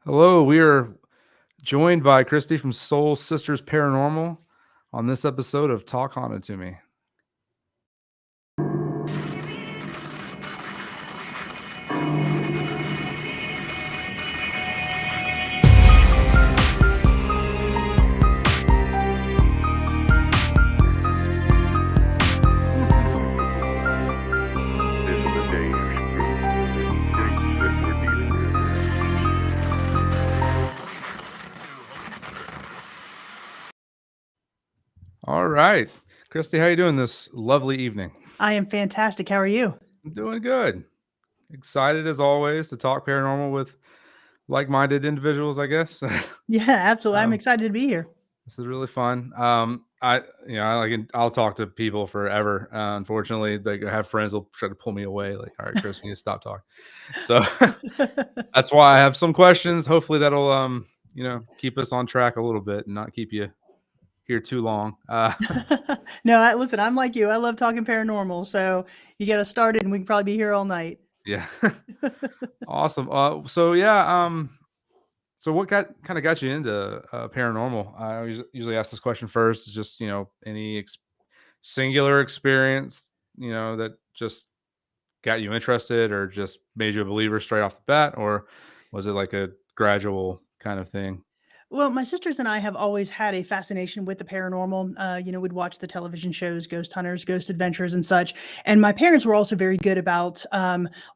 Hello, we are joined by Kristy from Soul Sisters Paranormal on this episode of Talk Haunted to Me. This is a dangerous group. Things that we're dealing with All right, Kristy, how you doing this lovely evening? I am fantastic. How are you? I'm doing good. Excited as always to talk paranormal with like-minded individuals, I guess. Yeah, absolutely. I'm Um, excited to be here. this is really fun. I'll talk to people forever. Unfortunately, like I have friends will try to pull me away. Like, all right, Chris, we need to stop talking. So that's why I have some questions. Hopefully, that'll keep us on track a little bit and not keep you here too long. No, listen, I'm like you. I love talking paranormal. So you get us started and we can probably be here all night. Yeah, awesome. So what kind of got you into paranormal? I usually ask this question first. Is just any singular experience that just got you interested, or just made you a believer straight off the bat, or was it like a gradual kind of thing? Well, my sisters and I have always had a fascination with the paranormal. We'd watch the television shows, Ghost Hunters, Ghost Adventures, and such. And my parents were also very good about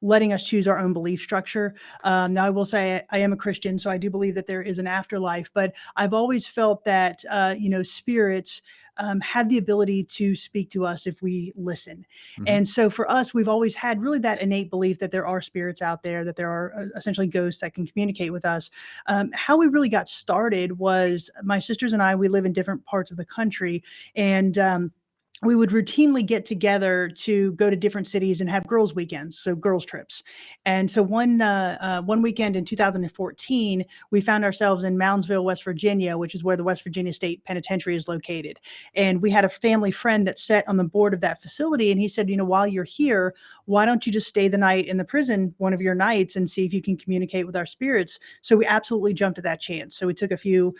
letting us choose our own belief structure. Now, I will say I am a Christian, so I do believe that there is an afterlife. But I've always felt that spirits had the ability to speak to us if we listen. Mhm. And so for us, we've always had really that innate belief that there are spirits out there, that there are essentially ghosts that can communicate with us. How we really got started was my sisters and I, we live in different parts of the country. And we would routinely get together to go to different cities and have girls' weekends, so girls' trips. And so one weekend in 2014, we found ourselves in Moundsville, West Virginia, which is where the West Virginia State Penitentiary is located. And we had a family friend that sat on the board of that facility, and he said, while you're here, why don't you just stay the night in the prison one of your nights and see if you can communicate with our spirits? So we absolutely jumped at that chance. So we took a few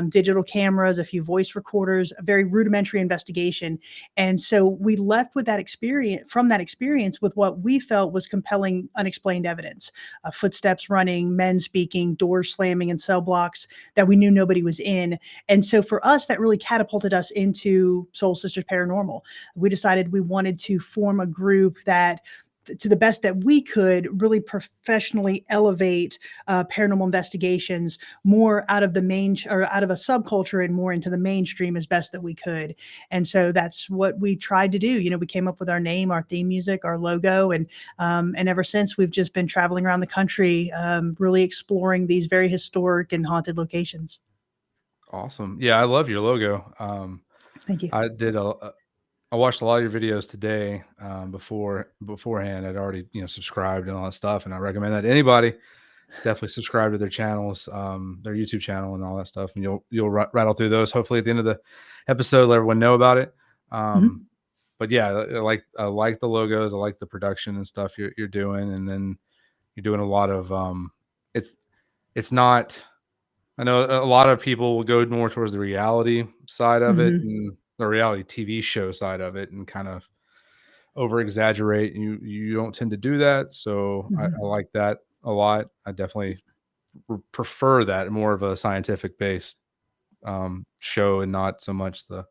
digital cameras, a few voice recorders, a very rudimentary investigation. And so we left with that experience with what we felt was compelling, unexplained evidence: footsteps running, men speaking, doors slamming in cell blocks that we knew nobody was in. And so for us, that really catapulted us into Soul Sisters Paranormal. We decided we wanted to form a group that, to the best that we could, really professionally elevate paranormal investigations more out of out of a subculture and more into the mainstream as best that we could. And so that's what we tried to do. We came up with our name, our theme music, our logo, and ever since we've just been traveling around the country, really exploring these very historic and haunted locations. Awesome. Yeah, I love your logo. Thank you. I watched a lot of your videos today. Beforehand, I'd already subscribed and all that stuff, and I recommend that to anybody. Definitely subscribe to their channels, their YouTube channel, and all that stuff, and you'll rattle through those. Hopefully, at the end of the episode, let everyone know about it. Mhm. But yeah, I like the logos. I like the production and stuff you're doing, and then you're doing a lot of it's not. I know a lot of people will go more towards the reality side of it, Mhm. and the reality TV show side of it, and kind of over exaggerate. You don't tend to do that, so I Mhm. like that a lot. I definitely prefer that, more of a scientific based show, and not so much the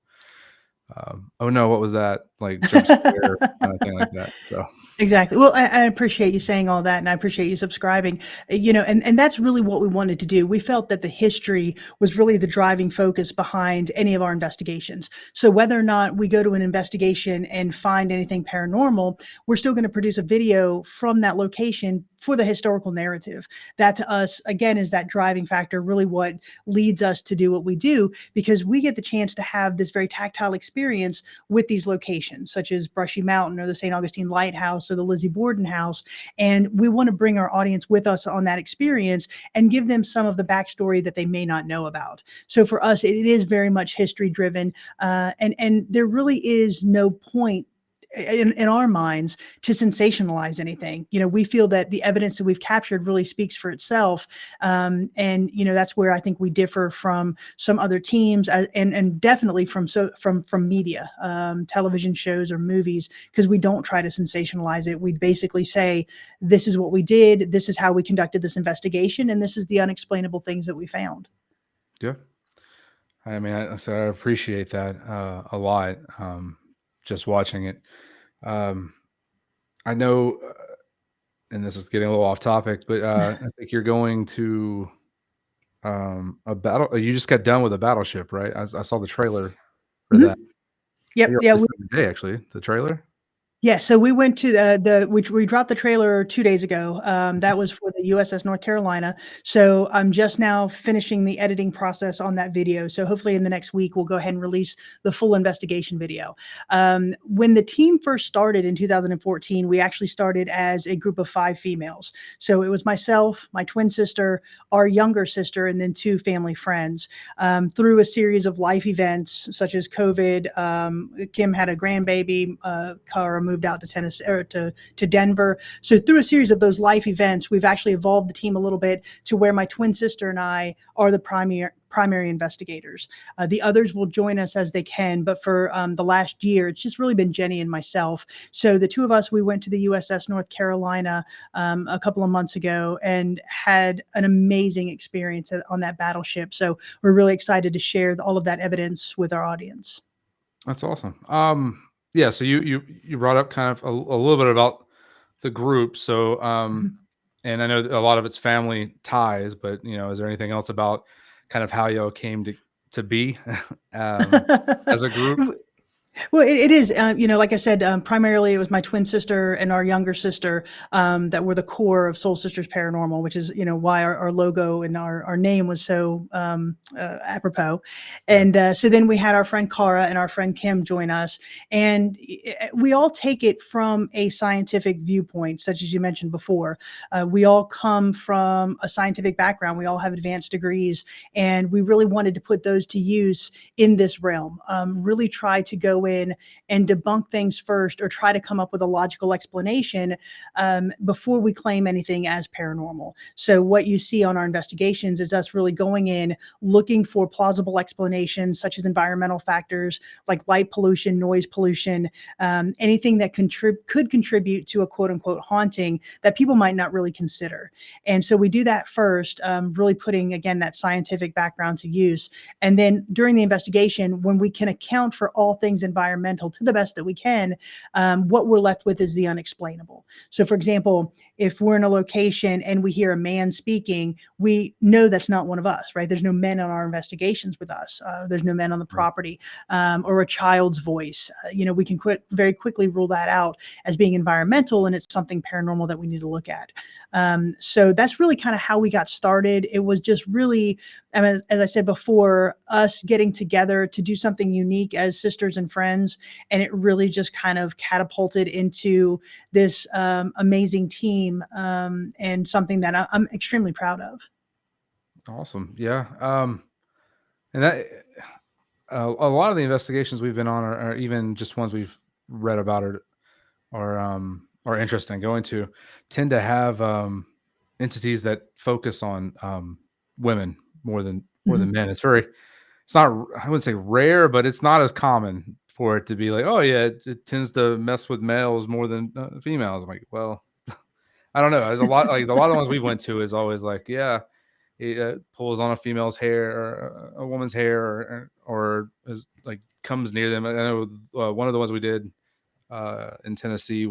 oh no, what was that, like jump scare kind of thing like that. So Exactly. Well, I appreciate you saying all that, and I appreciate you subscribing. And that's really what we wanted to do. We felt that the history was really the driving focus behind any of our investigations. So whether or not we go to an investigation and find anything paranormal, we're still going to produce a video from that location for the historical narrative. That, to us, again, is that driving factor, really what leads us to do what we do, because we get the chance to have this very tactile experience with these locations, such as Brushy Mountain or the St. Augustine Lighthouse or the Lizzie Borden house. And we want to bring our audience with us on that experience and give them some of the backstory that they may not know about. So for us, it is very much history driven. And there really is no point in our minds to sensationalize anything. We feel that the evidence that we've captured really speaks for itself. And that's where I think we differ from some other teams, and definitely from media, television shows or movies, because we don't try to sensationalize it. We basically say, this is what we did, this is how we conducted this investigation, and this is the unexplainable things that we found. Yeah. I mean, I appreciate that a lot. Just watching it. I know, and this is getting a little off topic, but I think you're going to a battle. You just got done with a battleship, right? I saw the trailer for that. Mhm. Yep. You're Yeah. on the same day, actually. The trailer. Yeah, so we went to we dropped the trailer 2 days ago. That was for the USS North Carolina. So I'm just now finishing the editing process on that video. So hopefully in the next week we'll go ahead and release the full investigation video. When the team first started in 2014, we actually started as a group of 5 females. So it was myself, my twin sister, our younger sister, and then 2 family friends. Through a series of life events such as COVID, Kim had a grandbaby, Cara moved out to Tennessee or to Denver. So through a series of those life events, we've actually evolved the team a little bit to where my twin sister and I are the primary investigators. The others will join us as they can, but for the last year, it's just really been Jenny and myself. So the 2 of us, we went to the USS North Carolina a couple of months ago and had an amazing experience on that battleship. So we're really excited to share all of that evidence with our audience. That's awesome. Yeah. So you brought up kind of a little bit about the group. So, Mhm. and I know that a lot of it's family ties, but is there anything else about kind of how y'all came to be as a group? Well, it is, like I said, primarily it was my twin sister and our younger sister that were the core of Soul Sisters Paranormal, which is, why our logo and our name was so apropos. And so then we had our friend Cara and our friend Kim join us. And we all take it from a scientific viewpoint, such as you mentioned before. We all come from a scientific background. We all have advanced degrees. And we really wanted to put those to use in this realm, really try to go in and debunk things first, or try to come up with a logical explanation before we claim anything as paranormal. So what you see on our investigations is us really going in, looking for plausible explanations, such as environmental factors like light pollution, noise pollution, anything that could contribute to a quote unquote haunting that people might not really consider. And so we do that first, really putting, again, that scientific background to use. And then during the investigation, when we can account for all things environmental to the best that we can, what we're left with is the unexplainable. So for example, if we're in a location and we hear a man speaking, we know that's not one of us, right? There's no men on our investigations with us. There's no men on the property, or a child's voice. We can very quickly rule that out as being environmental, and it's something paranormal that we need to look at. So that's really kind of how we got started. It was just really, as I said before, us getting together to do something unique as sisters and friends. And it really just kind of catapulted into this amazing team, and something that I'm extremely proud of. Awesome. Yeah. And that a lot of the investigations we've been on are even just ones we've read about or interesting going to tend to have entities that focus on women more than Mhm. men. It's not, I wouldn't say rare, but it's not as common for it to be like, oh yeah, it tends to mess with males more than females. I'm like, well, I don't know. There's a lot of the ones we went to is always like, yeah, it pulls on a female's hair or a woman's hair, or is like comes near them. I know one of the ones we did in Tennessee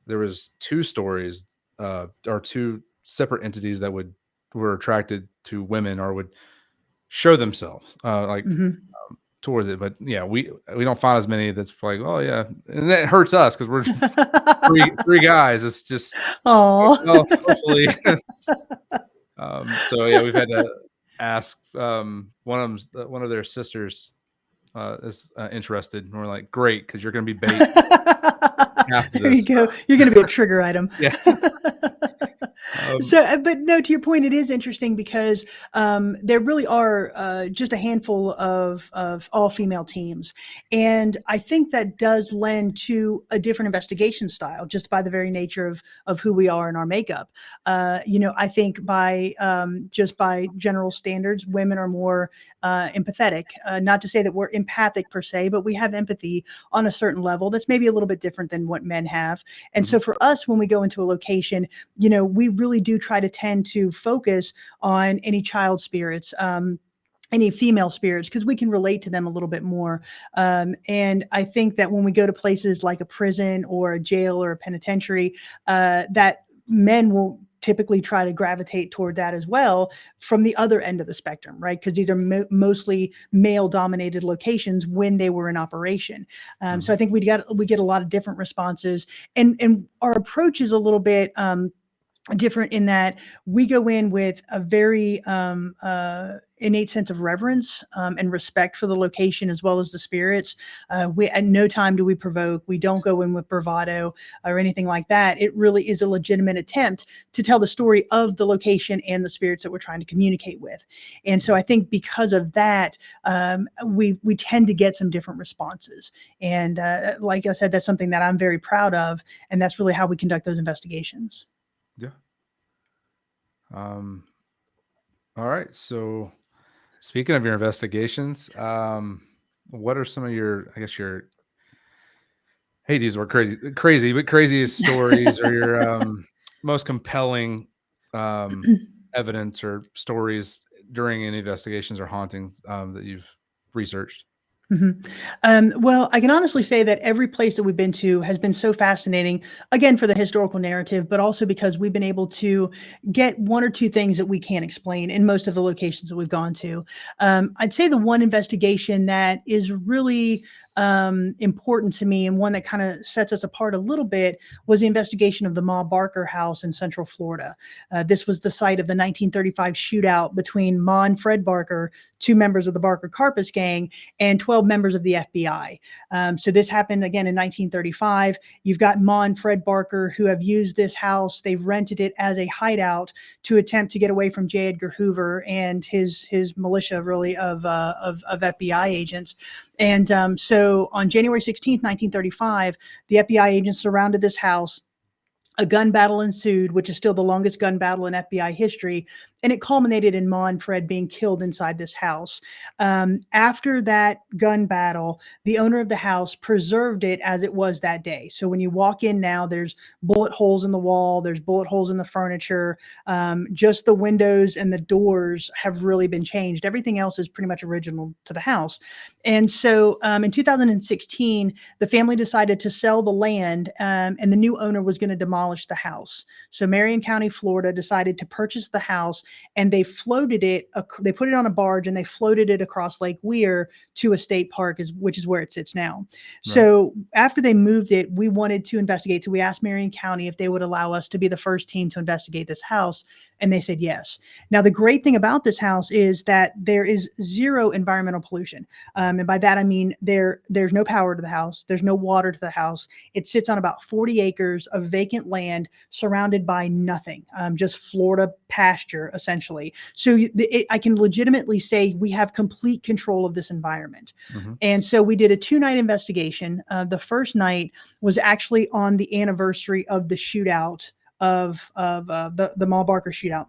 there was 2 stories or 2 separate entities that were attracted to women or would show themselves Mhm. towards it. But yeah, we don't find as many that's like, oh yeah, and that hurts us because we're three guys. It's just, Aw. well, hopefully. So yeah, we've had to ask one of their sisters is interested, and we're like, great, because you're going to be bait after There you this. go. You're going to be a trigger item. Yeah. Um, So, but no, to your point, it is interesting because there really are just a handful of all female teams, and I think that does lend to a different investigation style just by the very nature of who we are and our makeup. I think by just by general standards, women are more empathetic. Not to say that we're empathic per se, but we have empathy on a certain level that's maybe a little bit different than what men have. And mhm, so for us, when we go into a location, we really do try to tend to focus on any child spirits. Any female spirits because we can relate to them a little bit more. And I think that when we go to places like a prison or a jail or a penitentiary, that men will typically try to gravitate toward that as well from the other end of the spectrum, right? Because these are mostly male dominated locations when they were in operation. So mhm, I think we get a lot of different responses, and our approach is a little bit different in that we go in with a very innate sense of reverence and respect for the location as well as the spirits. We at no time do we provoke. We don't go in with bravado or anything like that. It really is a legitimate attempt to tell the story of the location and the spirits that we're trying to communicate with. And so I think because of that, we tend to get some different responses. And like I said, that's something that I'm very proud of, and that's really how we conduct those investigations. yeah. Um, all right. So speaking of your investigations, what are some of your, I guess your, hate these word crazy, but craziest stories or your most compelling evidence or stories during any investigations or hauntings that you've researched? Mhm. Well, I can honestly say that every place that we've been to has been so fascinating, again, for the historical narrative, but also because we've been able to get one or two things that we can't explain in most of the locations that we've gone to. I'd say the one investigation that is really important to me and one that kind of sets us apart a little bit was the investigation of the Ma Barker house in Central Florida. This was the site of the 1935 shootout between Ma and Fred Barker, two members of the Barker Carpus gang, and 12 members of the FBI. So this happened again in 1935. You've got Ma and Fred Barker who have used this house. They've rented it as a hideout to attempt to get away from J. Edgar Hoover and his militia, really, of FBI agents. And so on January 16th, 1935, the FBI agents surrounded this house. A gun battle ensued, which is still the longest gun battle in FBI history, and it culminated in Ma and Fred being killed inside this house. After that gun battle, the owner of the house preserved it as it was that day. So when you walk in now, there's bullet holes in the wall, there's bullet holes in the furniture. Just the windows and the doors have really been changed. Everything else is pretty much original to the house. And so in 2016, the family decided to sell the land, and the new owner was going to demolish the house. So Marion County, Florida decided to purchase the house, and they floated it. They put it on a barge and they floated it across Lake Weir to a state park, which is where it sits now. Right. So after they moved it, we wanted to investigate. So we asked Marion County if they would allow us to be the first team to investigate this house, and they said yes. Now the great thing about this house is that there is zero environmental pollution. And by that, I mean there's no power to the house. There's no water to the house. It sits on about 40 acres of vacant land surrounded by nothing, just Florida pasture, essentially. So I can legitimately say we have complete control of this environment. Mhm. And so we did a 2-night investigation. The first night was actually on the anniversary of the shootout of the Ma Barker shootout.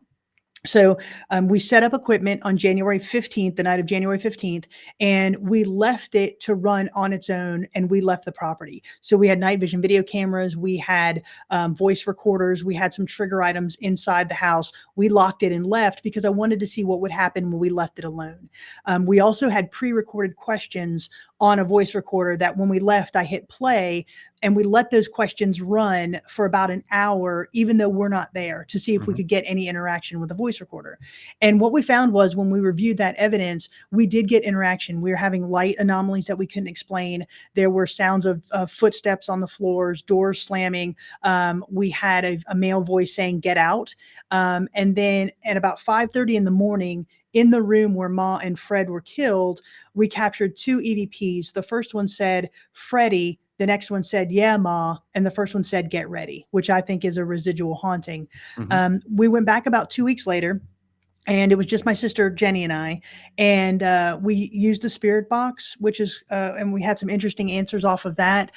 So we set up equipment on January 15th, the night of January 15th, and we left it to run on its own, and we left the property. So we had night vision video cameras, we had voice recorders, we had some trigger items inside the house. We locked it and left because I wanted to see what would happen when we left it alone. We also had pre-recorded questions on a voice recorder that when we left, I hit play, and we let those questions run for about an hour, even though we're not there, to see if we Mhm. could get any interaction with the voice recorder. And what we found was when we reviewed that evidence, we did get interaction. We were having light anomalies that we couldn't explain. There were sounds of footsteps on the floors, doors slamming. We had a male voice saying, "Get out." And then at about 5:30 in the morning, in the room where Ma and Fred were killed, we captured 2 EVPs. The first one said, "Freddie," The next one said, "Yeah, Ma," and the first one said, "Get ready," which I think is a residual haunting. We went back about 2 weeks later, and it was just my sister Jenny and I, and we used a spirit box, which is, and we had some interesting answers off of that.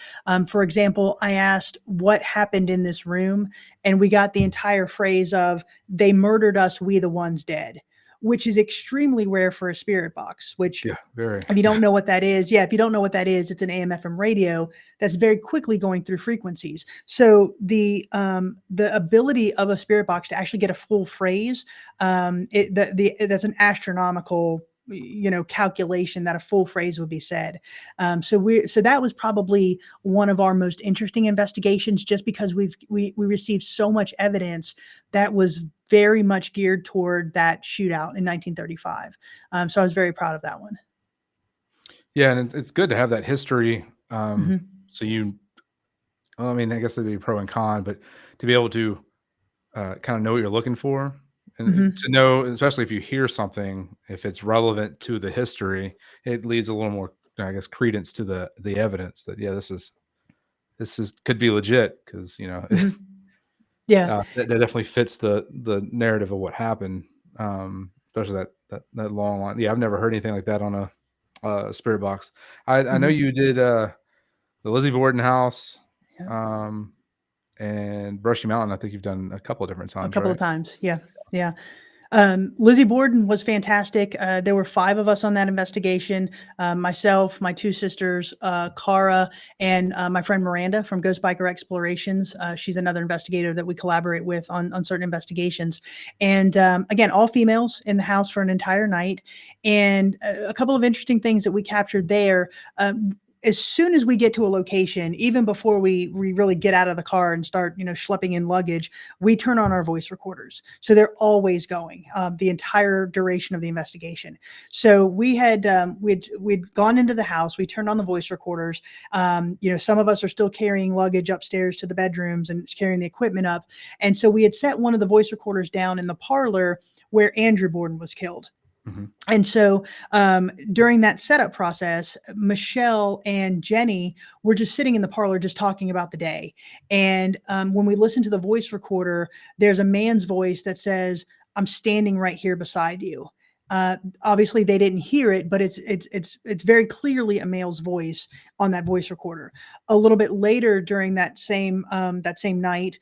For example, I asked what happened in this room, and we got the entire phrase of "They murdered us, we the ones dead," which is extremely rare for a spirit box. Which, Yeah, very. if you don't know what that is, if you don't know what that is, it's an AM/FM radio that's very quickly going through frequencies. So the ability of a spirit box to actually get a full phrase, that's an astronomical calculation that a full phrase would be said. So that was probably one of our most interesting investigations, just because we received so much evidence that was very much geared toward that shootout in 1935. So I was very proud of that one. Yeah, and it's good to have that history. Mhm. So I mean, I guess it'd be pro and con, but to be able to kind of know what you're looking for, and Mhm. to know, especially if you hear something, if it's relevant to the history, it leads a little more, I guess, credence to the evidence that yeah, this is could be legit because Mhm. Yeah. that definitely fits the narrative of what happened, especially that long line. Yeah, I've never heard anything like that on a spirit box. I know Mhm. you did the Lizzie Borden house, Yeah. um, and Brushy Mountain. I think you've done a couple of different A times, couple right? of times. Yeah. Yeah. Lizzie Borden was fantastic. There were 5 of us on that investigation. Myself, my 2 sisters, Cara, and my friend Miranda from Ghost Biker Explorations. She's another investigator that we collaborate with on certain investigations. And again, all females in the house for an entire night. And a couple of interesting things that we captured there. As soon as we get to a location, even before we really get out of the car and start, schlepping in luggage, we turn on our voice recorders. So they're always going, the entire duration of the investigation. So we'd gone into the house, we turned on the voice recorders. Some of us are still carrying luggage upstairs to the bedrooms and carrying the equipment up. And so we had set one of the voice recorders down in the parlor where Andrew Borden was killed. Mhm. And so during that setup process, Michelle and Jenny were just sitting in the parlor, just talking about the day. And when we listen to the voice recorder, there's a man's voice that says, "I'm standing right here beside you." Obviously, they didn't hear it, but it's very clearly a male's voice on that voice recorder. A little bit later during that same night,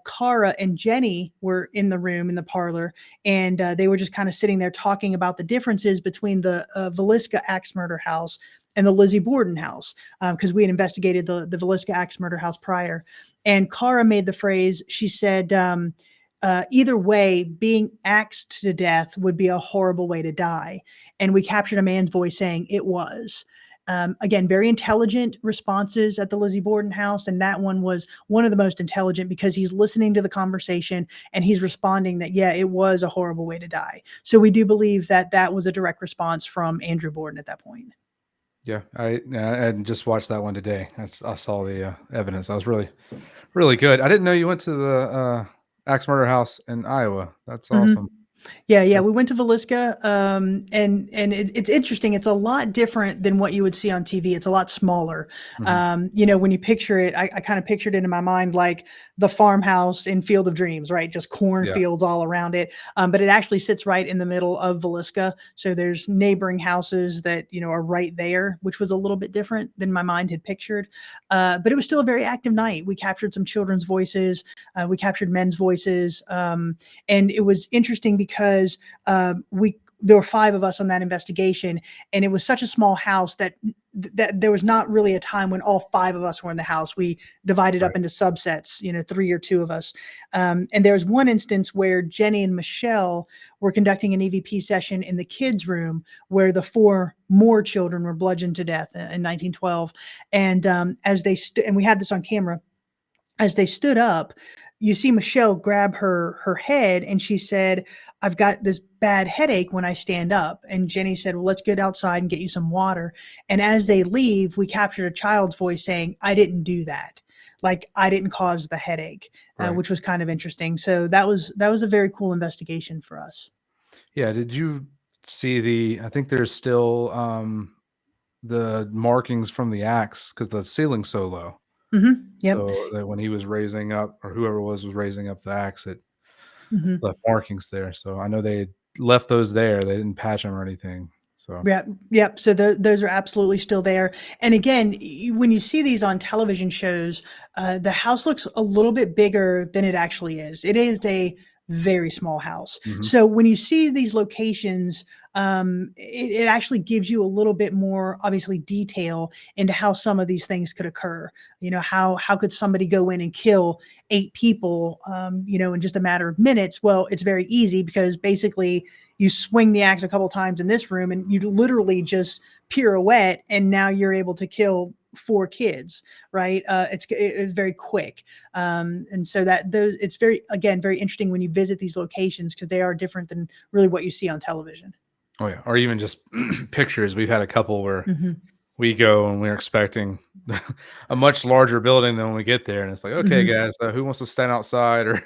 Cara and Jenny were in the room in the parlor, and they were just kind of sitting there talking about the differences between the Villisca axe murder house and the Lizzie Borden house, because we had investigated the Villisca axe murder house prior. And Cara made the phrase, she said, either way, being axed to death would be a horrible way to die. And we captured a man's voice saying it was. Again, very intelligent responses at the Lizzie Borden house. And that one was one of the most intelligent because he's listening to the conversation and he's responding that, yeah, it was a horrible way to die. So we do believe that that was a direct response from Andrew Borden at that point. Yeah, I just watched that one today. I saw the evidence. I was really, really good. I didn't know you went to the Axe Murder House in Iowa. That's Mhm. awesome. Yeah, That's we went to Villisca, and it's interesting. It's a lot different than what you would see on TV. It's a lot smaller. mhm. When you picture it, I kind of pictured it in my mind like the farmhouse in Field of Dreams, right? Just Yeah, cornfields all around it. But it actually sits right in the middle of Villisca. So there's neighboring houses that, are right there, which was a little bit different than my mind had pictured. But it was still a very active night. We captured some children's voices. We captured men's voices. And it was interesting because there were 5 of us on that investigation, and it was such a small house that there was not really a time when all 5 of us were in the house. We divided up right. into subsets, 3 or 2 of us. And there was one instance where Jenny and Michelle were conducting an EVP session in the kids' room where the 4 more children were bludgeoned to death in 1912. And as they and we had this on camera, as they stood up, you see Michelle grab her head and she said, "I've got this bad headache when I stand up." And Jenny said, "Well, let's get outside and get you some water." And as they leave, we captured a child's voice saying, "I didn't do that." Like I didn't cause the headache, Right. which was kind of interesting. So that was a very cool investigation for us. Yeah. Did you see I think there's still the markings from the axe because the ceiling's so low. Yep. So that when he was raising up, or whoever was raising up the axe, it Hmm. left markings there. So I know they left those there. They didn't patch them or anything. So Yeah, yep. So those are absolutely still there. And again, when you see these on television shows, the house looks a little bit bigger than it actually is. It is a very small house. mhm. So when you see these locations, it actually gives you a little bit more, obviously, detail into how some of these things could occur. How could somebody go in and kill 8 people, in just a matter of minutes? Well, it's very easy because basically you swing the axe a couple times in this room and you literally just pirouette and now you're able to kill 4 kids, right? It's very quick. And so it's very interesting when you visit these locations because they are different than really what you see on television. Oh yeah, or even just pictures. We've had a couple where Hmm. we go and we're expecting a much larger building than when we get there, and it's like, okay, Hmm. guys, who wants to stand outside or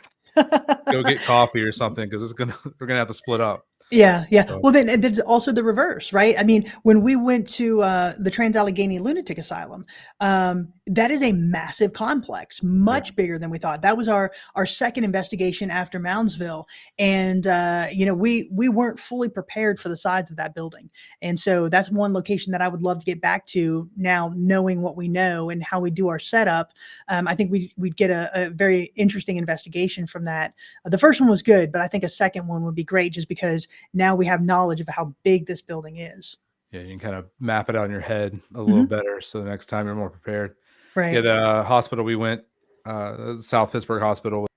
go get coffee or something because we're gonna have to split up. Yeah, yeah. So Well, then there's also the reverse, right? I mean, when we went to the Trans-Allegheny Lunatic Asylum, that is a massive complex, yeah, much bigger than we thought. That was our second investigation after Moundsville, and we weren't fully prepared for the size of that building, and so that's one location that I would love to get back to now, knowing what we know and how we do our setup. I think we'd get a very interesting investigation from that. The first one was good, but I think a second one would be great, just because now we have knowledge of how big this building is. yeah, you can kind of map it out in your head a little Mhm. better, so the next time you're more prepared. Yeah, Right. the hospital we went, South Pittsburgh Hospital.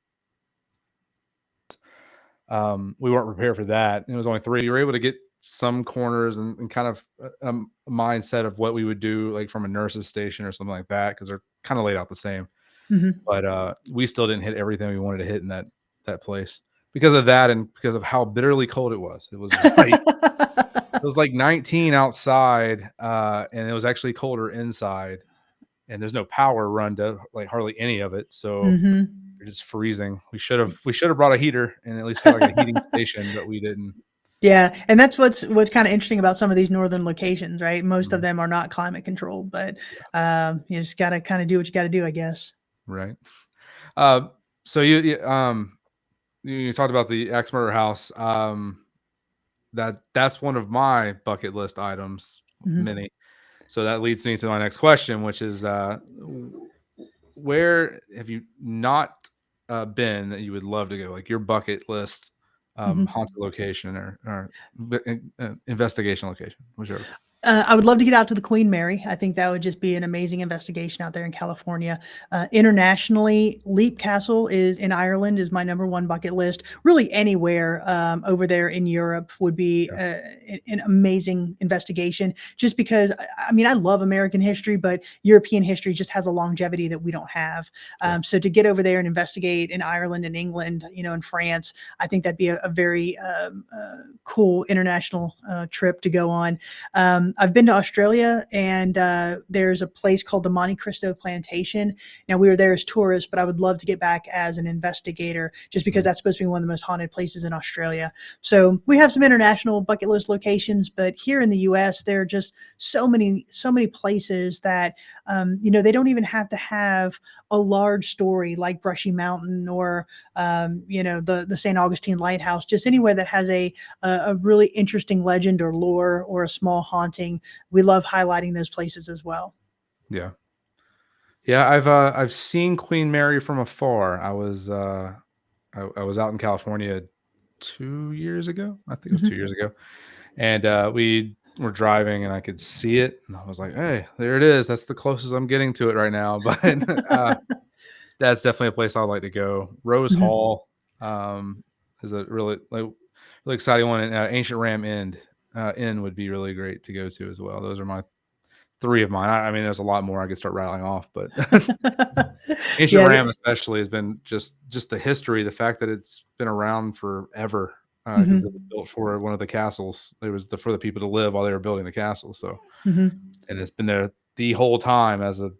We weren't prepared for that. It was only 3. We were able to get some corners and kind of a mindset of what we would do, like from a nurse's station or something like that, because they're kind of laid out the same. Mhm. But we still didn't hit everything we wanted to hit in that place because of that and because of how bitterly cold it was. It was like it was like 19 outside, and it was actually colder inside. And there's no power run to like hardly any of it, so Mhm. you're just freezing. We should have brought a heater and at least had like a heating station, but we didn't. Yeah, and that's what's kinda interesting about some of these northern locations, right? Most of Mhm. them are not climate controlled, but, Yeah, you just gotta kinda do what you gotta do, I guess. right. Uh, so you talked about the ex murder house. That's one of my bucket list items, Mhm. many. So that leads me to my next question, which is, where have you not been that you would love to go? Like your bucket list Mhm. haunted location or investigation location, whichever. I would love to get out to the Queen Mary. I think that would just be an amazing investigation out there in California. Internationally, Leap Castle is in Ireland is my number one bucket list. Really, anywhere over there in Europe would be Yeah, an amazing investigation. Just because, I mean, I love American history, but European history just has a longevity that we don't have. yeah, So to get over there and investigate in Ireland and England, in France, I think that'd be a very cool international trip to go on. I've been to Australia, and there's a place called the Monte Cristo Plantation. Now, we were there as tourists, but I would love to get back as an investigator, just because mhm, that's supposed to be one of the most haunted places in Australia. So we have some international bucket list locations, but here in the U.S., there are just so many places that they don't even have to have a large story like Brushy Mountain or the St. Augustine Lighthouse. Just anywhere that has a really interesting legend or lore or a small haunting. We love highlighting those places as well. yeah, yeah. I've seen Queen Mary from afar. I was out in California 2 years ago. I think it was 2 years Mhm. ago, and we were driving, and I could see it, and I was like, "Hey, there it is. That's the closest I'm getting to it right now." But that's definitely a place I'd like to go. Rose Mhm. Hall is a really exciting one, and Ancient Ram Inn would be really great to go to as well. Those are my 3 of mine. I mean, there's a lot more I could start rattling off, but Ancient Yeah. Ram especially has been just the history, the fact that it's been around forever, because it was Mhm. built for one of the castles. It was for the people to live while they were building the castle, so Mhm. and it's been there the whole time as a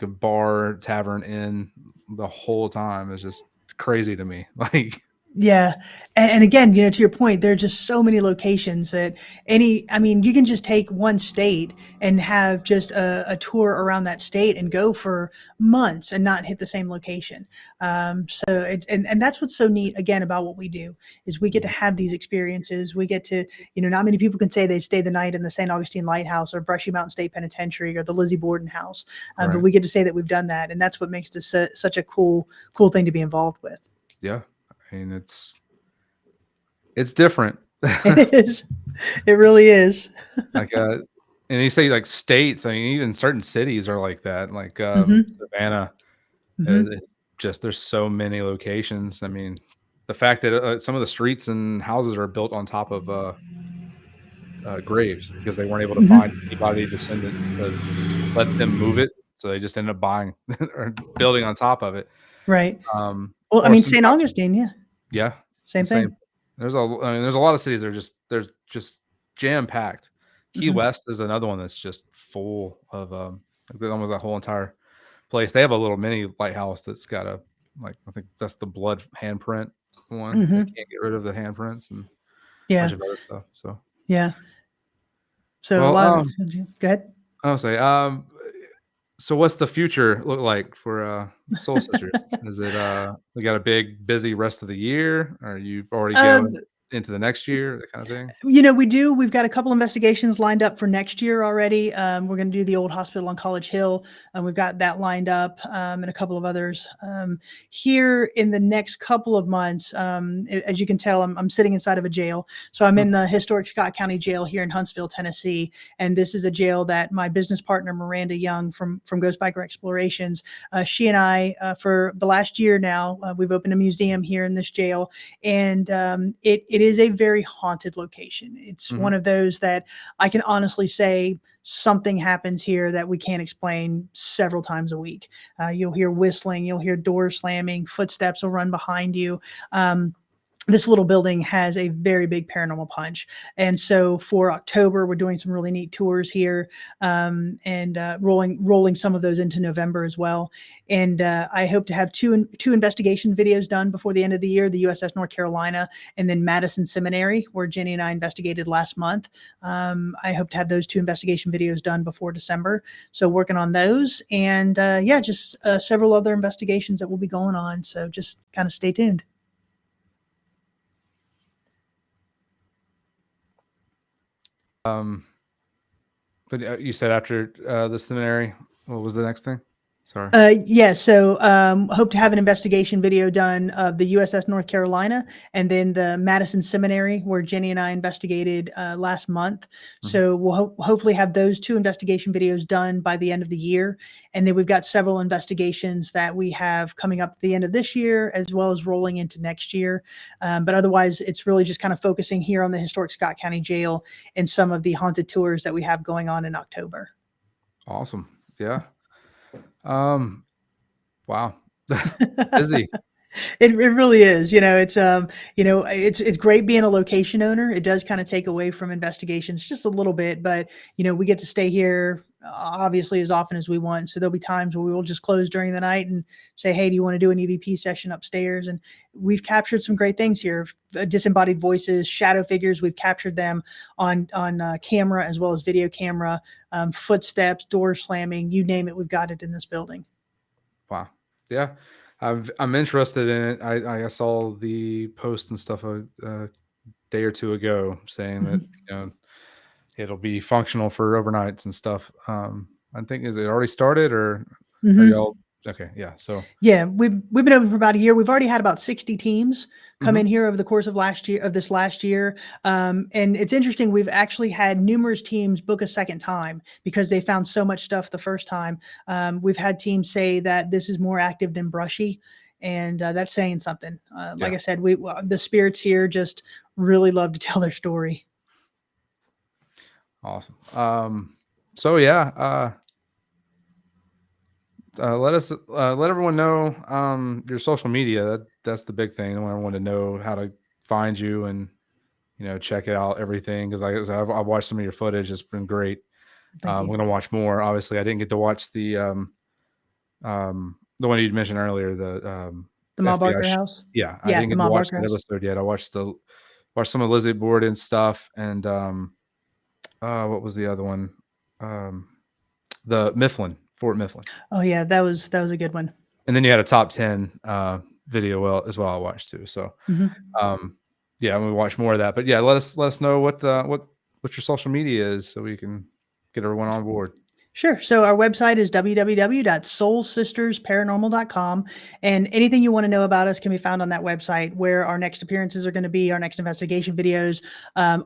bar, tavern, inn the whole time. It's just crazy to me. Like Yeah. And again, to your point, there are just so many locations that you can just take one state and have just a tour around that state and go for months and not hit the same location. So and that's what's so neat again about what we do is we get to have these experiences. We get to, not many people can say they've stayed the night in the St. Augustine Lighthouse or Brushy Mountain State Penitentiary or the Lizzie Borden House. But Right. we get to say that we've done that. And that's what makes this such a cool thing to be involved with. Yeah. I mean, it's different. It is. It really is. Like, and you say like states, I mean, even certain cities are like that, like, Mhm. Savannah, Mhm. it's just there's so many locations. I mean, the fact that, some of the streets and houses are built on top of, graves because they weren't able to find Mhm. anybody descendant to let them move it, so they just ended up buying or building on top of it. Right. Well, Or St. sometimes Augustine, yeah, yeah, same the same. thing. I mean, there's a lot of cities that are just jam-packed. Key Mhm. West is another one that's just full of, like, almost that whole entire place. They have a little mini lighthouse that's got a like, I think that's the blood handprint one. They Mhm. can't get rid of the handprints and a bunch Yeah. of other stuff, so Yeah. So a well, lot of go ahead. I'll say, so what's the future look like for, the Soul Sisters? Is it, we got a big, busy rest of the year? Are you already Um, going into the next year, that kinda thing? We do. We've got a couple investigations lined up for next year already. We're going to do the old hospital on College Hill, and we've got that lined up, and a couple of others. Here in the next couple of months, as you can tell, I'm sitting inside of a jail. So I'm Hmm, in the historic Scott County Jail here in Huntsville, Tennessee, and this is a jail that my business partner Miranda Young from Ghost Biker Explorations, she and I, for the last year now, we've opened a museum here in this jail, and it is a very haunted location. It's mhm. one of those that I can honestly say something happens here that we can't explain several times a week. You'll hear whistling, you'll hear doors slamming, footsteps will run behind you. This little building has a very big paranormal punch. And so for October, we're doing some really neat tours here, and rolling some of those into November as well. And I hope to have two investigation videos done before the end of the year: the USS North Carolina, and then Madison Seminary, where Jenny and I investigated last month. I hope to have those two investigation videos done before December. So working on those, and yeah, just several other investigations that will be going on. So just kind of stay tuned. Um, but, you said after, the seminary, what was the next thing? Sorry. Yeah, so hope to have an investigation video done of the USS North Carolina and then the Madison Seminary, where Jenny and I investigated last month. Mhm. So we'll hopefully have those two investigation videos done by the end of the year. And then we've got several investigations that we have coming up at the end of this year, as well as rolling into next year. But otherwise, it's really just kind of focusing here on the historic Scott County Jail and some of the haunted tours that we have going on in October. Awesome. Yeah. Um, wow. Busy. It really is. It's great being a location owner. It does kind of take away from investigations just a little bit, but we get to stay here obviously as often as we want. So there'll be times where we will just close during the night and say, "Hey, do you want to do an EVP session upstairs?" And we've captured some great things here: disembodied voices, shadow figures. We've captured them on camera as well as video camera, footsteps, doors slamming, you name it. We've got it in this building. Wow. Yeah. I'm interested in it. I saw the post and stuff a day or two ago saying that, Mhm. it'll be functional for overnights and stuff. I think is it already started or are Mhm. y'all okay? Yeah. So, Yeah, we've been open for about a year. We've already had about 60 teams come in mhm, here over the course of this last year. And it's interesting, we've actually had numerous teams book a second time because they found so much stuff the first time. We've had teams say that this is more active than brushy, and that's saying something. Like yeah, I said, the spirits here just really love to tell their story. awesome. So yeah, let everyone know your social media. That's the big thing. I want everyone to know how to find you and check it out everything because like I said, I've watched some of your footage. It's been great. Thank you. I'm gonna watch more. Obviously, I didn't get to watch the one you'd mentioned earlier, the The Ma FBI. Barker house? Yeah, I Yeah, didn't the get to Ma watch Barker that house. episode yet. I watched some of Lizzie Borden stuff and what was the other one? Um, the Mifflin, Fort Mifflin. Oh, yeah, that was a good one. And then you had a top 10 video as well I watched too. So Mhm. yeah, I'm gonna watch more of that. But yeah, let us know what your social media is so we can get everyone on board. Sure. So our website is www.soulsistersparanormal.com, and anything you want to know about us can be found on that website, where our next appearances are going to be, our next investigation videos.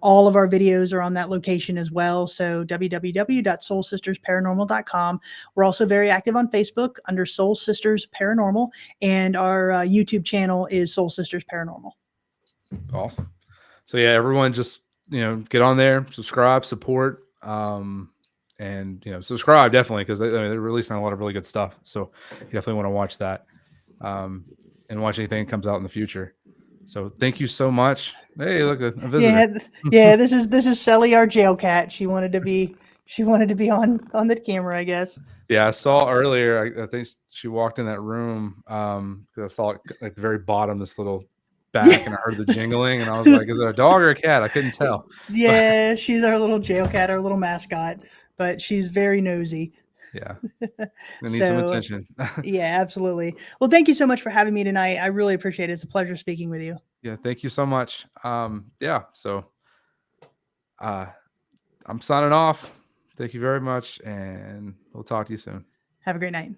All of our videos are on that location as well. So www.soulsistersparanormal.com. We're also very active on Facebook under Soul Sisters Paranormal, and our YouTube channel is Soul Sisters Paranormal. Awesome. So yeah, everyone just get on there, subscribe, support, and subscribe definitely because they're releasing a lot of really good stuff. So you definitely want to watch that, and watch anything that comes out in the future. So thank you so much. Hey, look, a visitor. Yeah. This is Sally, our jail cat. She wanted to be on the camera, I guess. Yeah, I saw earlier. I think she walked in that room because I saw it at the very bottom, this little back, and I heard the jingling, and I was like, "Is it a dog or a cat?" I couldn't tell. Yeah, she's our little jail cat, our little mascot, but she's very nosy. Yeah, I need some So, attention. yeah, absolutely. Well, thank you so much for having me tonight. I really appreciate it. It's a pleasure speaking with you. Yeah, thank you so much. Yeah, so uh, I'm signing off. Thank you very much, and we'll talk to you soon. Have a great night.